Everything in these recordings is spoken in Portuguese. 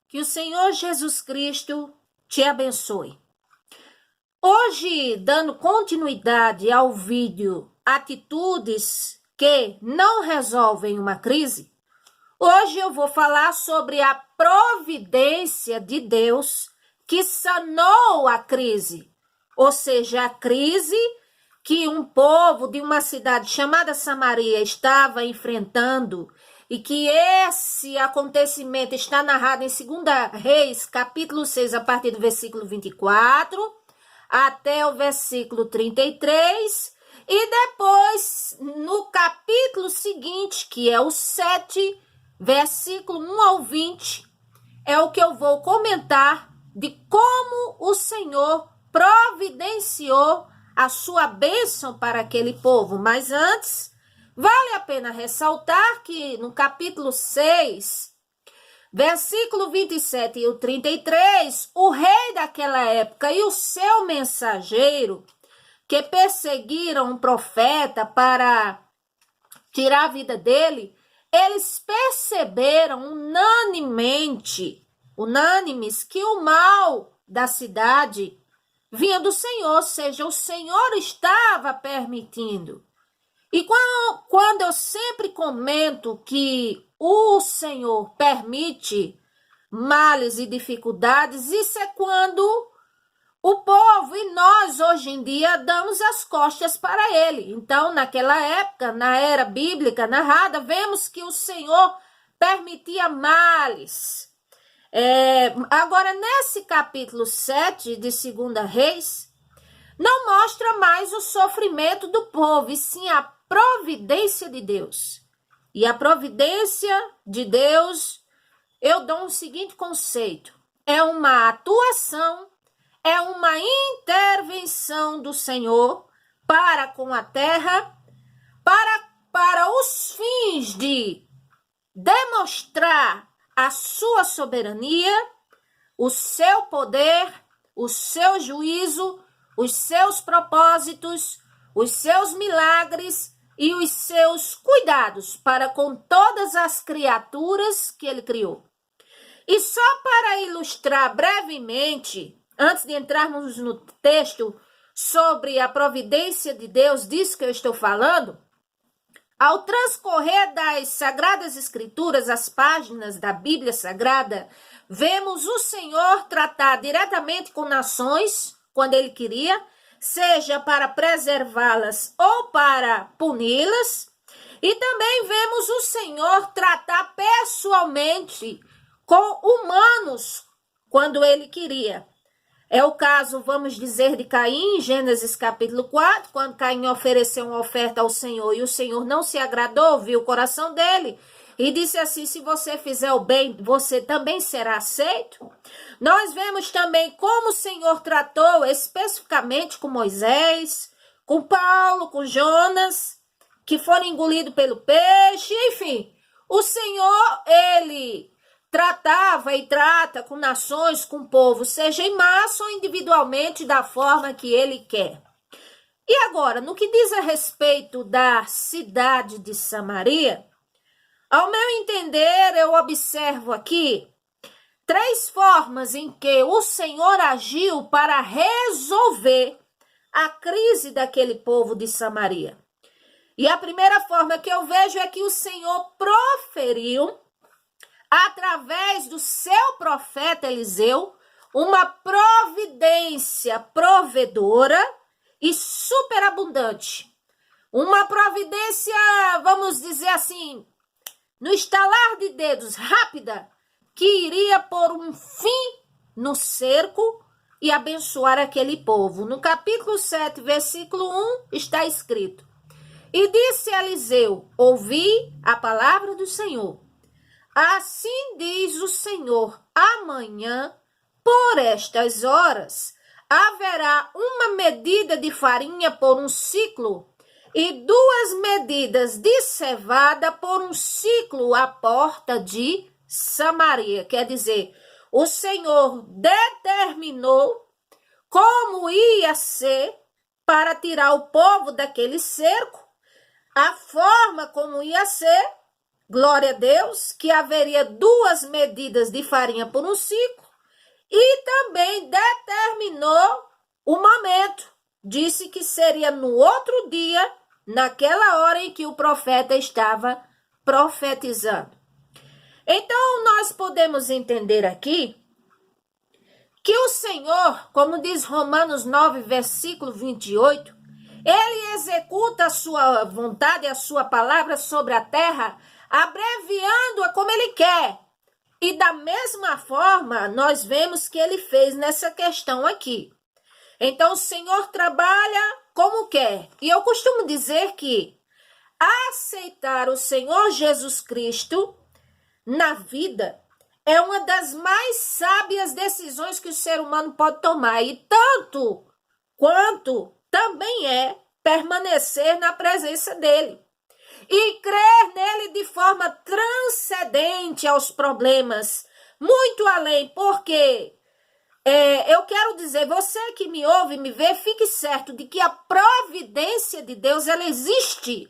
Que o Senhor Jesus Cristo te abençoe. Hoje, dando continuidade ao vídeo Atitudes que não resolvem uma crise, hoje eu vou falar sobre a providência de Deus que sanou a crise, ou seja, a crise que um povo de uma cidade chamada Samaria estava enfrentando, e que esse acontecimento está narrado em 2 Reis, capítulo 6, a partir do versículo 24, até o versículo 33, e depois, no capítulo seguinte, que é o 7, versículo 1 ao 20, é o que eu vou comentar de como o Senhor providenciou a sua bênção para aquele povo. Mas antes, vale a pena ressaltar que no capítulo 6, versículo 27 e o 33, o rei daquela época e o seu mensageiro, que perseguiram um profeta para tirar a vida dele, eles perceberam unânimes, que o mal da cidade vinha do Senhor, ou seja, o Senhor estava permitindo. E quando eu sempre comento que o Senhor permite males e dificuldades, isso é quando o povo e nós, hoje em dia, damos as costas para ele. Então, naquela época, na era bíblica narrada, vemos que o Senhor permitia males. Agora, nesse capítulo 7 de 2 Reis, não mostra mais o sofrimento do povo, e sim a providência de Deus. E a providência de Deus, eu dou um seguinte conceito: é uma atuação, é uma intervenção do Senhor para com a terra, para os fins de demonstrar a sua soberania, o seu poder, o seu juízo, os seus propósitos, os seus milagres e os seus cuidados para com todas as criaturas que ele criou. E só para ilustrar brevemente, antes de entrarmos no texto sobre a providência de Deus, disso que eu estou falando, ao transcorrer das Sagradas Escrituras, as páginas da Bíblia Sagrada, vemos o Senhor tratar diretamente com nações, quando ele queria, seja para preservá-las ou para puni-las, e também vemos o Senhor tratar pessoalmente com humanos, quando ele queria. É o caso, vamos dizer, de Caim, em Gênesis capítulo 4, quando Caim ofereceu uma oferta ao Senhor e o Senhor não se agradou, viu o coração dele e disse assim: se você fizer o bem, você também será aceito. Nós vemos também como o Senhor tratou especificamente com Moisés, com Paulo, com Jonas, que foram engolidos pelo peixe, enfim. O Senhor, ele tratava e trata com nações, com o povo, seja em massa ou individualmente, da forma que ele quer. E agora, no que diz a respeito da cidade de Samaria, ao meu entender, eu observo aqui 3 formas em que o Senhor agiu para resolver a crise daquele povo de Samaria. E a primeira forma que eu vejo é que o Senhor proferiu, através do seu profeta Eliseu, uma providência provedora e superabundante. Uma providência, vamos dizer assim, no estalar de dedos, rápida, que iria pôr um fim no cerco e abençoar aquele povo. No capítulo 7, versículo 1, está escrito: e disse Eliseu: ouvi a palavra do Senhor. Assim diz o Senhor: amanhã, por estas horas, haverá uma medida de farinha por um ciclo e 2 medidas de cevada por um ciclo à porta de Samaria. Quer dizer, o Senhor determinou como ia ser para tirar o povo daquele cerco, a forma como ia ser, glória a Deus, que haveria 2 medidas de farinha por um ciclo, e também determinou o momento. Disse que seria no outro dia, naquela hora em que o profeta estava profetizando. Então, nós podemos entender aqui que o Senhor, como diz Romanos 9, versículo 28, ele executa a sua vontade, a sua palavra sobre a terra, abreviando-a como ele quer. E da mesma forma, nós vemos que ele fez nessa questão aqui. Então, o Senhor trabalha como quer. E eu costumo dizer que aceitar o Senhor Jesus Cristo na vida é uma das mais sábias decisões que o ser humano pode tomar. E tanto quanto também é permanecer na presença dele. E crer nele de forma transcendente aos problemas, muito além, porque eu quero dizer, você que me ouve e me vê, fique certo de que a providência de Deus, ela existe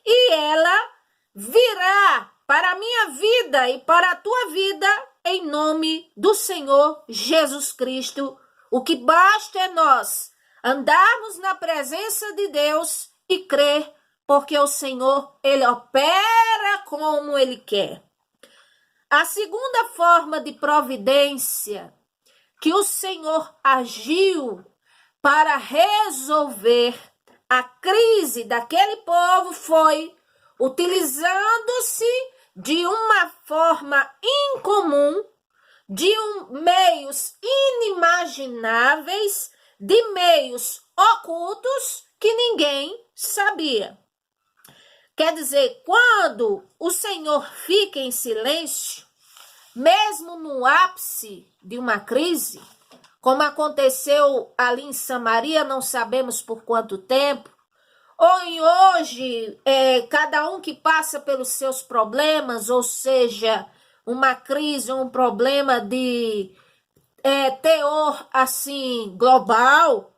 e ela virá para a minha vida e para a tua vida em nome do Senhor Jesus Cristo. O que basta é nós andarmos na presença de Deus e crer, porque o Senhor, ele opera como ele quer. A segunda forma de providência que o Senhor agiu para resolver a crise daquele povo foi utilizando-se de uma forma incomum, de meios inimagináveis, de meios ocultos que ninguém sabia. Quer dizer, quando o Senhor fica em silêncio, mesmo no ápice de uma crise, como aconteceu ali em Samaria, não sabemos por quanto tempo, ou em hoje, cada um que passa pelos seus problemas, ou seja, uma crise, um problema de teor assim global.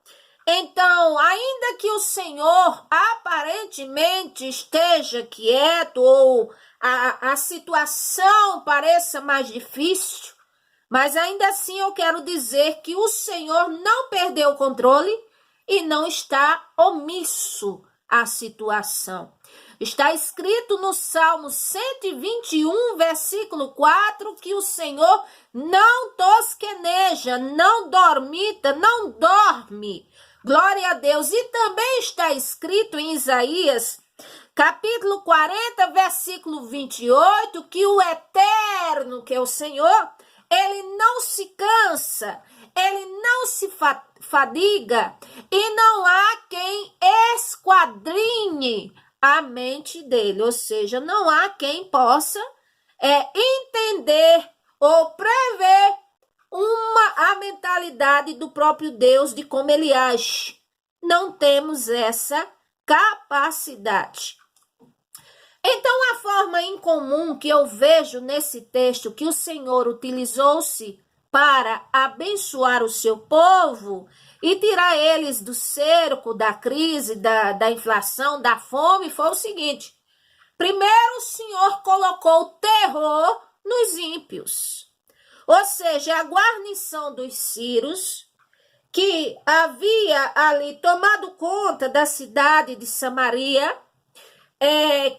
Então, ainda que o Senhor aparentemente esteja quieto ou a situação pareça mais difícil, mas ainda assim eu quero dizer que o Senhor não perdeu o controle e não está omisso à situação. Está escrito no Salmo 121, versículo 4, que o Senhor não tosqueneja, não dormita, não dorme. Glória a Deus. E também está escrito em Isaías, capítulo 40, versículo 28, que o Eterno, que é o Senhor, ele não se cansa, ele não se fadiga, e não há quem esquadrinhe a mente dele, ou seja, não há quem possa entender ou prever a mentalidade do próprio Deus, de como ele age. Não temos essa capacidade. Então, a forma incomum que eu vejo nesse texto que o Senhor utilizou-se para abençoar o seu povo e tirar eles do cerco, da crise, da inflação, da fome, foi o seguinte: primeiro o Senhor colocou terror nos ímpios, ou seja, a guarnição dos sírios, que havia ali tomado conta da cidade de Samaria,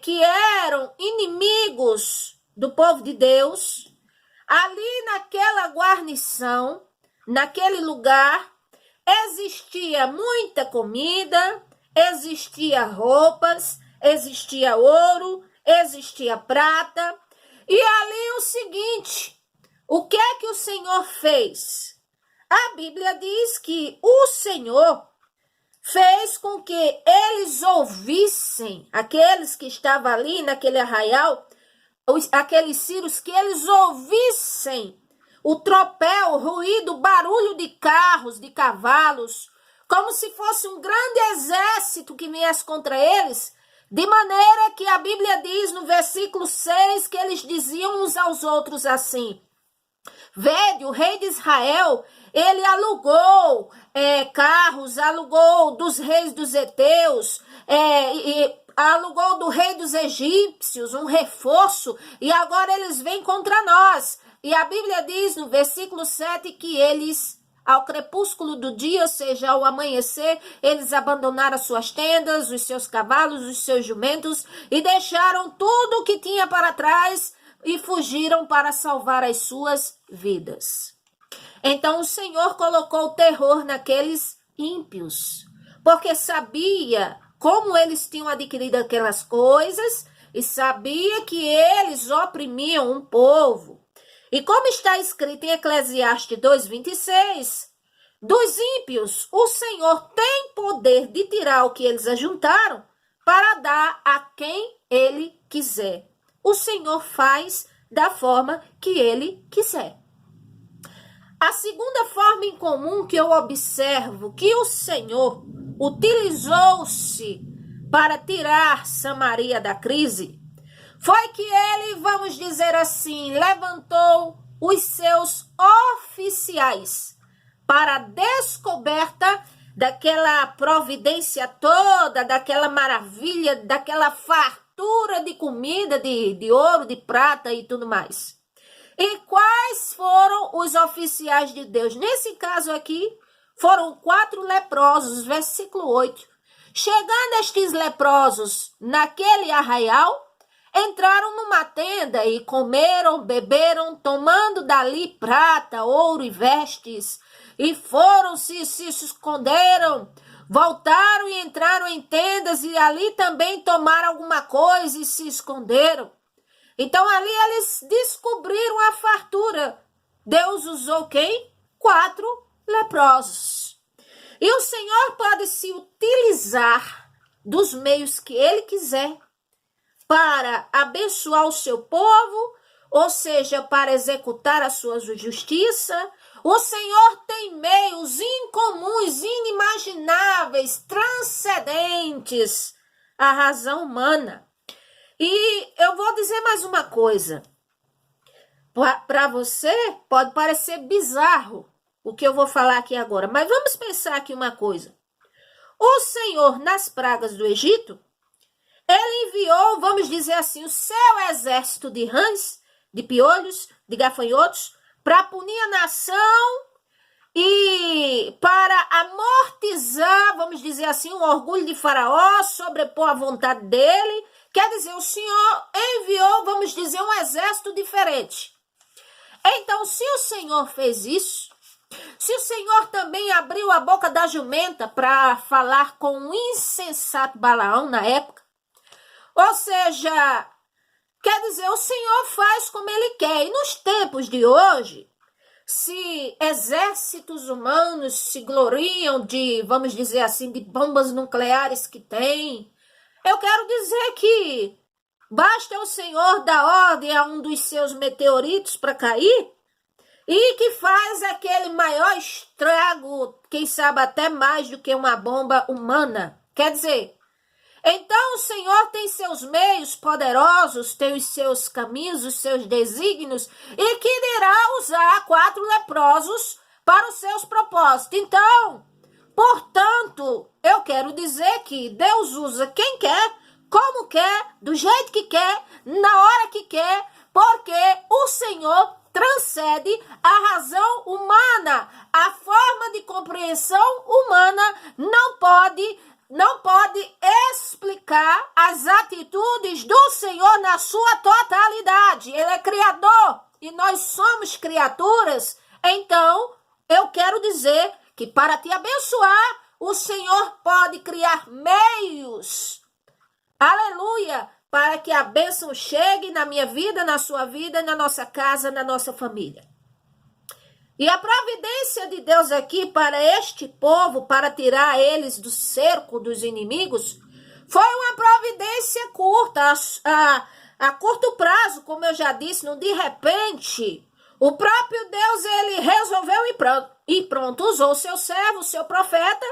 que eram inimigos do povo de Deus. Ali naquela guarnição, naquele lugar, existia muita comida, existia roupas, existia ouro, existia prata. E ali o seguinte, o que é que o Senhor fez? A Bíblia diz que o Senhor fez com que eles ouvissem, aqueles que estavam ali naquele arraial, aqueles sírios, que eles ouvissem o tropel, o ruído, o barulho de carros, de cavalos, como se fosse um grande exército que viesse contra eles, de maneira que a Bíblia diz no versículo 6 que eles diziam uns aos outros assim: Vede, o rei de Israel, ele alugou carros, alugou dos reis dos heteus, e alugou do rei dos egípcios um reforço, e agora eles vêm contra nós. E a Bíblia diz no versículo 7 que eles, ao crepúsculo do dia, ou seja, ao amanhecer, eles abandonaram as suas tendas, os seus cavalos, os seus jumentos, e deixaram tudo o que tinha para trás, e fugiram para salvar as suas vidas. Então o Senhor colocou terror naqueles ímpios, porque sabia como eles tinham adquirido aquelas coisas e sabia que eles oprimiam um povo. E como está escrito em Eclesiastes 2:26, dos ímpios o Senhor tem poder de tirar o que eles ajuntaram para dar a quem ele quiser. O Senhor faz da forma que ele quiser. A segunda forma em comum que eu observo que o Senhor utilizou-se para tirar Samaria da crise foi que ele, vamos dizer assim, levantou os seus oficiais para a descoberta daquela providência toda, daquela maravilha, daquela fartura de comida, de ouro, de prata e tudo mais. E quais foram os oficiais de Deus? Nesse caso aqui, foram 4 leprosos, versículo 8. Chegando estes leprosos naquele arraial, entraram numa tenda e comeram, beberam, tomando dali prata, ouro e vestes, e foram-se, se esconderam, voltaram e entraram em tendas e ali também tomaram alguma coisa e se esconderam. Então ali eles descobriram a fartura. Deus usou quem? 4 leprosos. E o Senhor pode se utilizar dos meios que ele quiser para abençoar o seu povo, ou seja, para executar a sua justiça. O Senhor tem meios incomuns, inimagináveis, transcendentes à razão humana. E eu vou dizer mais uma coisa. Para você pode parecer bizarro o que eu vou falar aqui agora, mas vamos pensar aqui uma coisa. O Senhor, nas pragas do Egito, ele enviou, vamos dizer assim, o seu exército de rãs, de piolhos, de gafanhotos, para punir a nação e para amortizar, vamos dizer assim, o orgulho de Faraó, sobrepor a vontade dele. Quer dizer, o Senhor enviou, vamos dizer, um exército diferente. Então, se o Senhor fez isso, se o Senhor também abriu a boca da jumenta para falar com o insensato Balaão na época, ou seja, quer dizer, o Senhor faz como ele quer. E nos tempos de hoje, se exércitos humanos se gloriam de, vamos dizer assim, de bombas nucleares que tem, eu quero dizer que basta o Senhor dar ordem a um dos seus meteoritos para cair e que faz aquele maior estrago, quem sabe até mais do que uma bomba humana. Quer dizer, então o Senhor tem seus meios poderosos, tem os seus caminhos, os seus desígnios, e que irá usar 4 leprosos para os seus propósitos. Então, portanto, eu quero dizer que Deus usa quem quer, como quer, do jeito que quer, na hora que quer, porque o Senhor transcende a razão humana. A forma de compreensão humana não pode explicar as atitudes do Senhor na sua totalidade. Ele é criador e nós somos criaturas. Então, eu quero dizer que para te abençoar, o Senhor pode criar meios, aleluia, para que a bênção chegue na minha vida, na sua vida, na nossa casa, na nossa família. E a providência de Deus aqui para este povo, para tirar eles do cerco dos inimigos, foi uma providência curta, a curto prazo, como eu já disse, não de repente. O próprio Deus, ele resolveu e pronto, usou o seu servo, o seu profeta,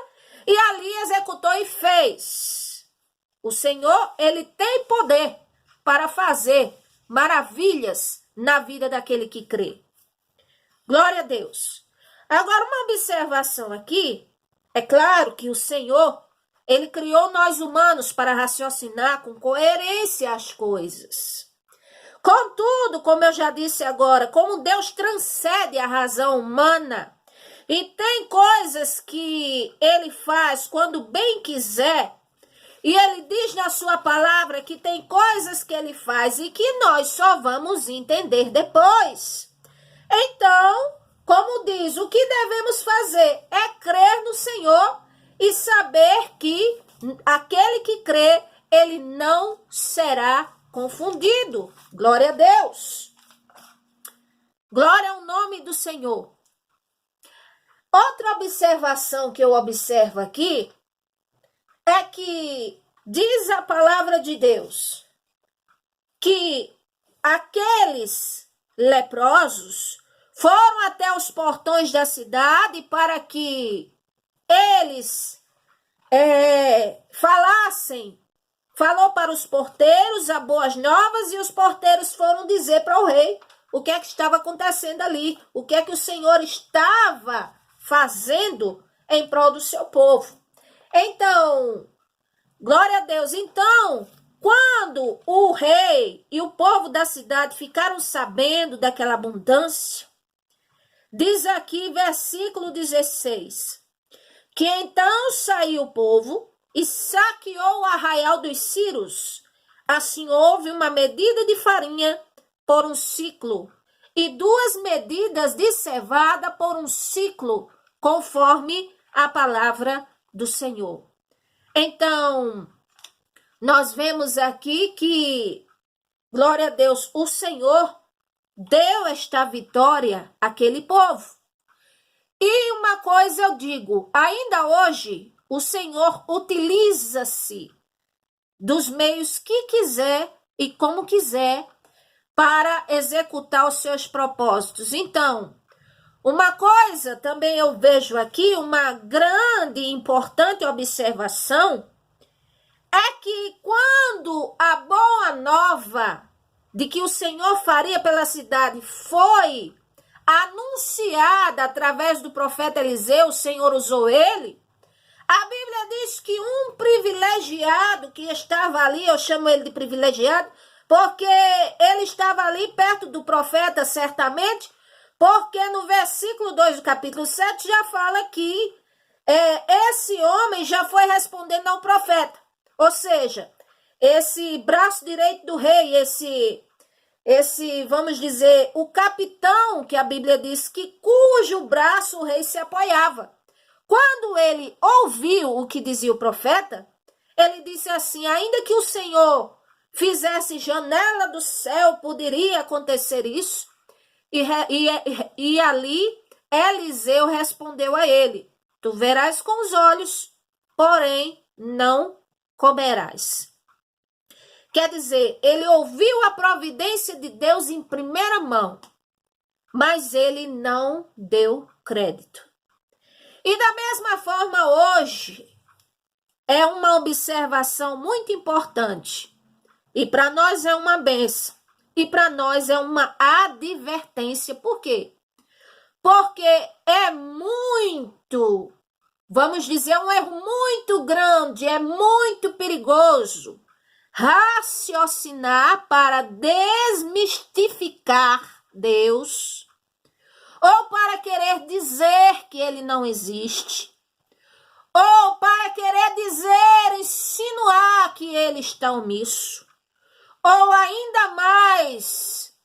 e ali executou e fez. O Senhor, ele tem poder para fazer maravilhas na vida daquele que crê. Glória a Deus. Agora, uma observação aqui. É claro que o Senhor, ele criou nós humanos para raciocinar com coerência as coisas. Contudo, como eu já disse agora, como Deus transcende a razão humana, e tem coisas que ele faz quando bem quiser, e ele diz na sua palavra que tem coisas que ele faz e que nós só vamos entender depois. Então, como diz, o que devemos fazer é crer no Senhor e saber que aquele que crê, ele não será confundido. Glória a Deus. Glória ao nome do Senhor. Outra observação que eu observo aqui é que diz a palavra de Deus que aqueles leprosos foram até os portões da cidade para que eles falou para os porteiros as boas novas, e os porteiros foram dizer para o rei o que é que estava acontecendo ali, o que é que o Senhor estava fazendo em prol do seu povo. Então, glória a Deus. Então, quando o rei e o povo da cidade ficaram sabendo daquela abundância, diz aqui, versículo 16, que então saiu o povo e saqueou o arraial dos Círios. Assim houve uma medida de farinha por um ciclo e 2 medidas de cevada por um ciclo, conforme a palavra do Senhor. Então, nós vemos aqui que, glória a Deus, o Senhor deu esta vitória àquele povo. E uma coisa eu digo, ainda hoje, o Senhor utiliza-se dos meios que quiser e como quiser para executar os seus propósitos. Então, uma coisa também eu vejo aqui, uma grande e importante observação, é que quando a boa nova de que o Senhor faria pela cidade foi anunciada através do profeta Eliseu, o Senhor usou ele, a Bíblia diz que um privilegiado que estava ali, eu chamo ele de privilegiado, porque ele estava ali perto do profeta, certamente, porque no versículo 2 do capítulo 7 já fala que esse homem já foi respondendo ao profeta. Ou seja, esse braço direito do rei, esse, vamos dizer, o capitão, que a Bíblia diz que cujo braço o rei se apoiava. Quando ele ouviu o que dizia o profeta, ele disse assim, ainda que o Senhor fizesse janela do céu, poderia acontecer isso? E ali Eliseu respondeu a ele, tu verás com os olhos, porém não comerás. Quer dizer, ele ouviu a providência de Deus em primeira mão, mas ele não deu crédito. E da mesma forma hoje, é uma observação muito importante. E para nós é uma bênção. E para nós é uma advertência. Por quê? Porque é muito, vamos dizer, um erro muito grande, é muito perigoso raciocinar para desmistificar Deus, ou para querer dizer que ele não existe, ou para querer dizer, insinuar que ele está omisso, ou ainda mais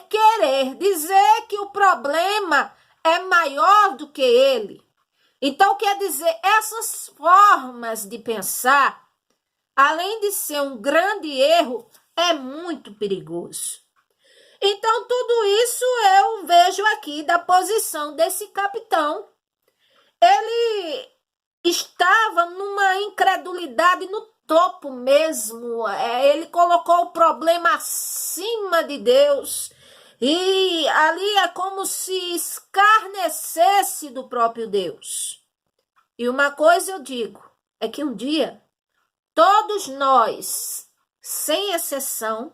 querer dizer que o problema é maior do que ele. Então, quer dizer, essas formas de pensar, além de ser um grande erro, é muito perigoso. Então, tudo isso eu vejo aqui da posição desse capitão. Ele estava numa incredulidade no topo mesmo. Ele colocou o problema acima de Deus. E ali é como se escarnecesse do próprio Deus. E uma coisa eu digo, é que um dia, todos nós, sem exceção,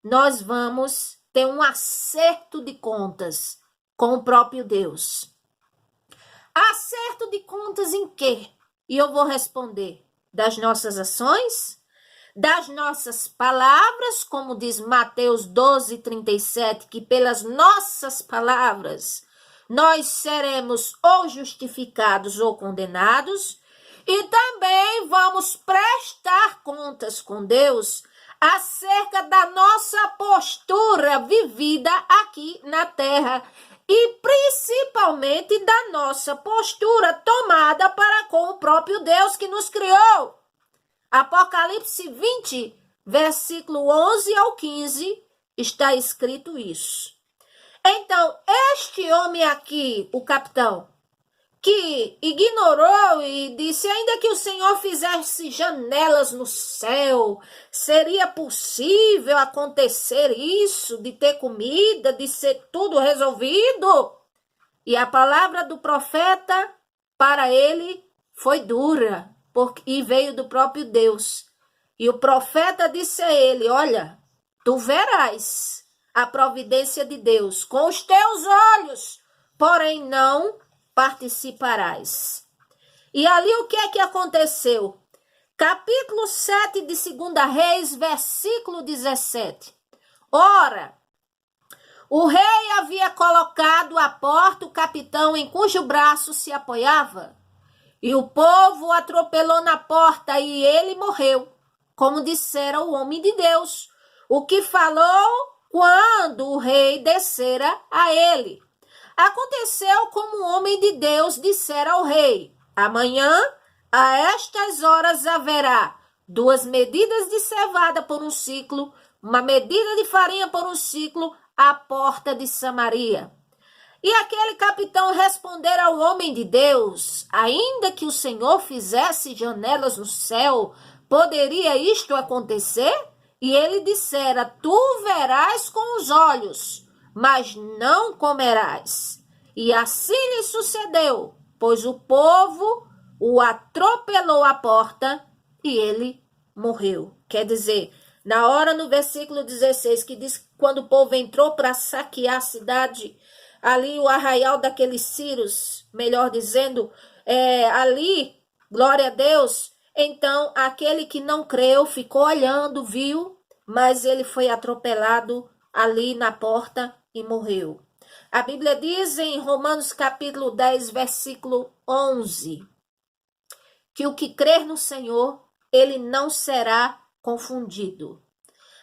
nós vamos ter um acerto de contas com o próprio Deus. Acerto de contas em quê? E eu vou responder: das nossas ações, das nossas palavras, como diz Mateus 12:37, que pelas nossas palavras nós seremos ou justificados ou condenados, e também vamos prestar contas com Deus acerca da nossa postura vivida aqui na terra e principalmente da nossa postura tomada para com o próprio Deus que nos criou. Apocalipse 20, versículo 11 ao 15, está escrito isso. Então, este homem aqui, o capitão, que ignorou e disse, ainda que o Senhor fizesse janelas no céu, seria possível acontecer isso, de ter comida, de ser tudo resolvido? E a palavra do profeta para ele foi dura, e veio do próprio Deus. E o profeta disse a ele, olha, tu verás a providência de Deus com os teus olhos, porém não participarás. E ali o que é que aconteceu? Capítulo 7 de 2 Reis, versículo 17. Ora, o rei havia colocado à porta o capitão em cujo braço se apoiava, e o povo o atropelou na porta e ele morreu, como dissera o homem de Deus, o que falou quando o rei descera a ele. Aconteceu como o homem de Deus dissera ao rei, amanhã, a estas horas, haverá 2 medidas de cevada por um ciclo, 1 medida de farinha por um ciclo, à porta de Samaria. E aquele capitão respondera ao homem de Deus, ainda que o Senhor fizesse janelas no céu, poderia isto acontecer? E ele dissera, tu verás com os olhos, mas não comerás. E assim lhe sucedeu, pois o povo o atropelou à porta e ele morreu. Quer dizer, na hora no versículo 16, que diz que quando o povo entrou para saquear a cidade, ali o arraial daqueles Círios, melhor dizendo, ali, glória a Deus, então aquele que não creu ficou olhando, viu, mas ele foi atropelado ali na porta e morreu. A Bíblia diz em Romanos capítulo 10, versículo 11, que o que crer no Senhor, ele não será confundido.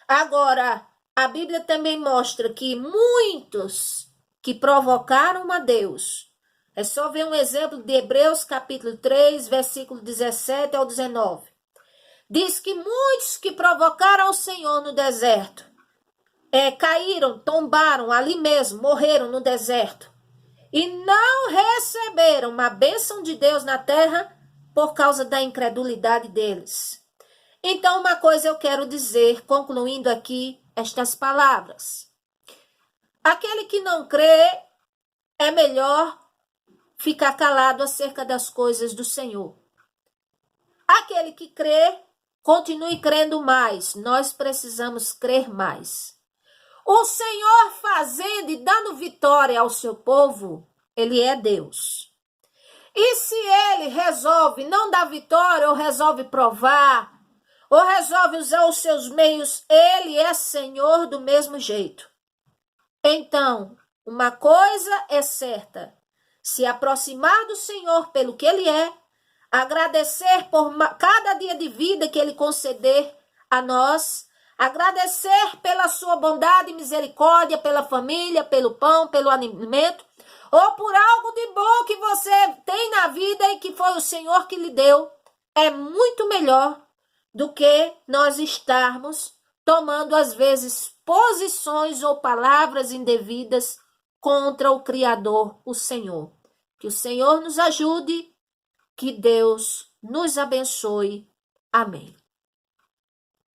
Agora, a Bíblia também mostra que muitos que provocaram a Deus, é só ver um exemplo de Hebreus capítulo 3, versículo 17 ao 19. Diz que muitos que provocaram o Senhor no deserto, caíram, tombaram ali mesmo, morreram no deserto. E não receberam uma bênção de Deus na terra por causa da incredulidade deles. Então, uma coisa eu quero dizer, concluindo aqui estas palavras. Aquele que não crê, é melhor ficar calado acerca das coisas do Senhor. Aquele que crê, continue crendo mais. Nós precisamos crer mais. O Senhor fazendo e dando vitória ao seu povo, ele é Deus. E se ele resolve não dar vitória, ou resolve provar, ou resolve usar os seus meios, ele é Senhor do mesmo jeito. Então, uma coisa é certa, se aproximar do Senhor pelo que ele é, agradecer por cada dia de vida que ele conceder a nós, agradecer pela sua bondade e misericórdia, pela família, pelo pão, pelo alimento, ou por algo de bom que você tem na vida e que foi o Senhor que lhe deu, é muito melhor do que nós estarmos tomando, às vezes, posições ou palavras indevidas contra o Criador, o Senhor. Que o Senhor nos ajude, que Deus nos abençoe. Amém.